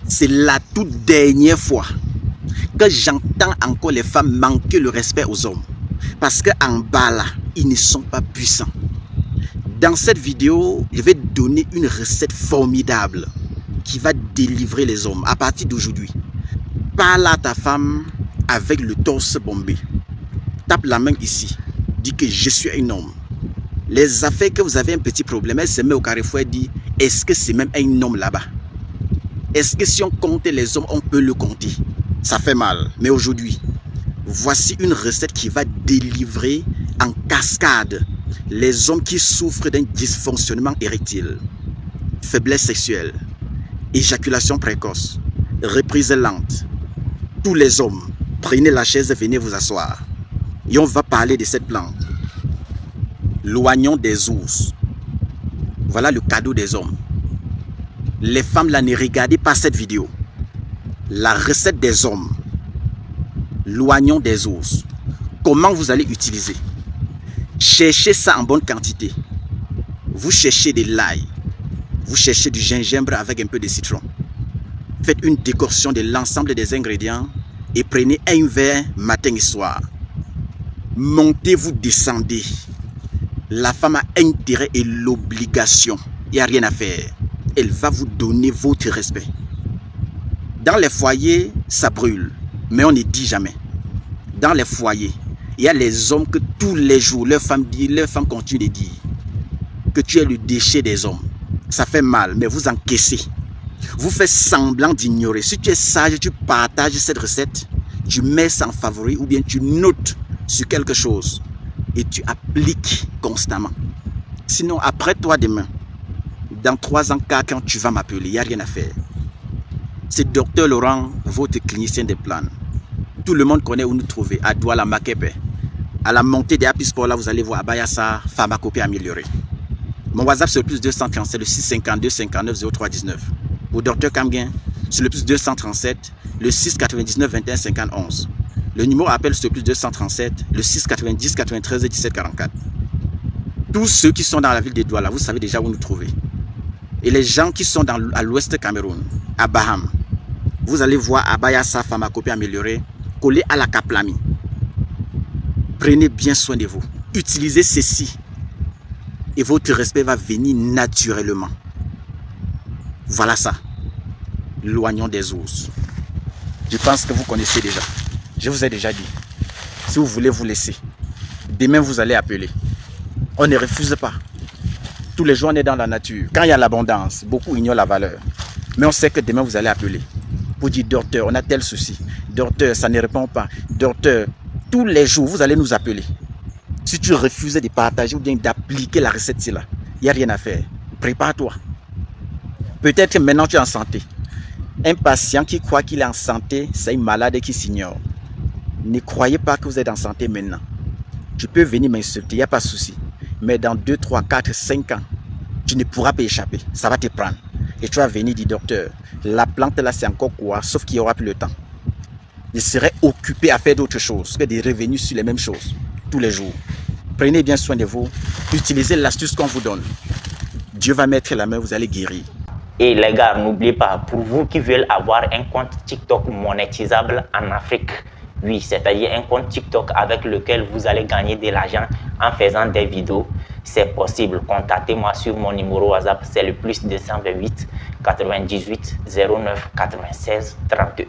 C'est la toute dernière fois que j'entends encore les femmes manquer le respect aux hommes. Parce qu'en bas là, ils ne sont pas puissants. Dans cette vidéo, je vais donner une recette formidable qui va délivrer les hommes à partir d'aujourd'hui. Parle à ta femme avec le torse bombé. Tape la main ici. Dis que je suis un homme. Les affaires que vous avez un petit problème, elle se met au carrefour et dit, est-ce que c'est même un homme là-bas? Est-ce que si on compte les hommes, on peut le compter? Ça fait mal. Mais aujourd'hui, voici une recette qui va délivrer en cascade les hommes qui souffrent d'un dysfonctionnement érectile, faiblesse sexuelle, éjaculation précoce, reprise lente. Tous les hommes, prenez la chaise et venez vous asseoir. Et on va parler de cette plante. L'oignon des ours. Voilà le cadeau des hommes. Les femmes là, ne regardez pas cette vidéo. La recette des hommes. L'oignon des ours. Comment vous allez utiliser? Cherchez ça en bonne quantité. Vous cherchez de l'ail. Vous cherchez du gingembre avec un peu de citron. Faites une décoction de l'ensemble des ingrédients et prenez un verre matin et soir. Montez, vous descendez. La femme a intérêt et l'obligation. Il n'y a rien à faire. Elle va vous donner votre respect. Dans les foyers, ça brûle. Mais on ne dit jamais. Dans les foyers, il y a les hommes que tous les jours, leurs femmes continuent de dire que tu es le déchet des hommes. Ça fait mal, mais vous encaissez. Vous faites semblant d'ignorer. Si tu es sage, tu partages cette recette, tu mets ça en favori ou bien tu notes sur quelque chose et tu appliques constamment. Sinon, après toi demain, dans 3 ans, 4 ans, tu vas m'appeler. Il n'y a rien à faire. C'est Dr Laurent, votre clinicien des plans. Tout le monde connaît où nous trouver. À Douala, Makepe. À la montée des Apisport, là, vous allez voir Abayassa, pharmacopée améliorée. Mon WhatsApp, c'est le plus 237, le 652 59 03 19. Pour Dr Kamguin, c'est le plus 237, le 699 21 51. Le numéro appel, c'est le plus 237, le 690 93 17 44. Tous ceux qui sont dans la ville de Douala, vous savez déjà où nous trouver. Et les gens qui sont à l'ouest Cameroun, à Baham, vous allez voir Abayassa, pharmacopée améliorée, collé à la Kaplami. Prenez bien soin de vous. Utilisez ceci et votre respect va venir naturellement. Voilà ça. L'oignon des ours. Je pense que vous connaissez déjà. Je vous ai déjà dit. Si vous voulez vous laisser, demain vous allez appeler. On ne refuse pas. Tous les jours on est dans la nature. Quand il y a l'abondance, beaucoup ignorent la valeur. Mais on sait que demain vous allez appeler. Pour dire, docteur, on a tel souci. Docteur, ça ne répond pas. Docteur, tous les jours, vous allez nous appeler. Si tu refuses de partager ou bien d'appliquer la recette là, il n'y a rien à faire. Prépare-toi. Peut-être que maintenant tu es en santé. Un patient qui croit qu'il est en santé, c'est un malade qui s'ignore. Ne croyez pas que vous êtes en santé maintenant. Tu peux venir m'insulter, il n'y a pas de souci. Mais dans 2, 3, 4, 5 ans, tu ne pourras pas échapper. Ça va te prendre. Et tu vas venir dire, docteur, la plante là c'est encore quoi, sauf qu'il n'y aura plus le temps. Je serai occupé à faire d'autres choses que de revenir sur les mêmes choses tous les jours. Prenez bien soin de vous. Utilisez l'astuce qu'on vous donne. Dieu va mettre la main, vous allez guérir. Et les gars, n'oubliez pas, pour vous qui veulent avoir un compte TikTok monétisable en Afrique, oui, c'est-à-dire un compte TikTok avec lequel vous allez gagner de l'argent en faisant des vidéos, c'est possible. Contactez-moi sur mon numéro WhatsApp, c'est le plus 228 98 09 96 31.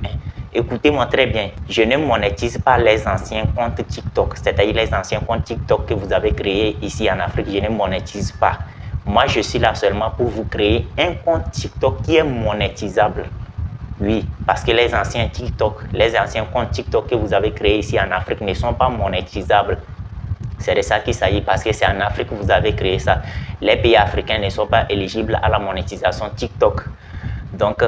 Écoutez-moi très bien, je ne monétise pas les anciens comptes TikTok, c'est-à-dire les anciens comptes TikTok que vous avez créés ici en Afrique, je ne monétise pas. Moi, je suis là seulement pour vous créer un compte TikTok qui est monétisable. Oui, parce que les anciens TikTok, les anciens comptes TikTok que vous avez créés ici en Afrique ne sont pas monétisables. C'est de ça qu'il s'agit, parce que c'est en Afrique que vous avez créé ça. Les pays africains ne sont pas éligibles à la monétisation TikTok. Donc,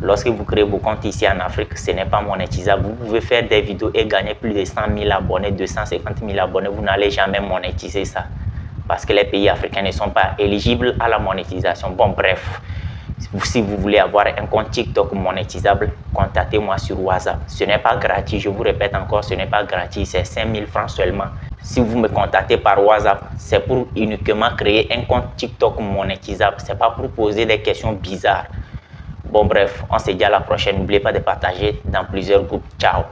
lorsque vous créez vos comptes ici en Afrique, ce n'est pas monétisable. Vous pouvez faire des vidéos et gagner plus de 100 000 abonnés, 250 000 abonnés. Vous n'allez jamais monétiser ça. Parce que les pays africains ne sont pas éligibles à la monétisation. Bon, bref. Si vous voulez avoir un compte TikTok monétisable, contactez-moi sur WhatsApp. Ce n'est pas gratuit, je vous répète encore, ce n'est pas gratuit, c'est 5 000 francs seulement. Si vous me contactez par WhatsApp, c'est pour uniquement créer un compte TikTok monétisable. Ce n'est pas pour poser des questions bizarres. Bon bref, on se dit à la prochaine. N'oubliez pas de partager dans plusieurs groupes. Ciao.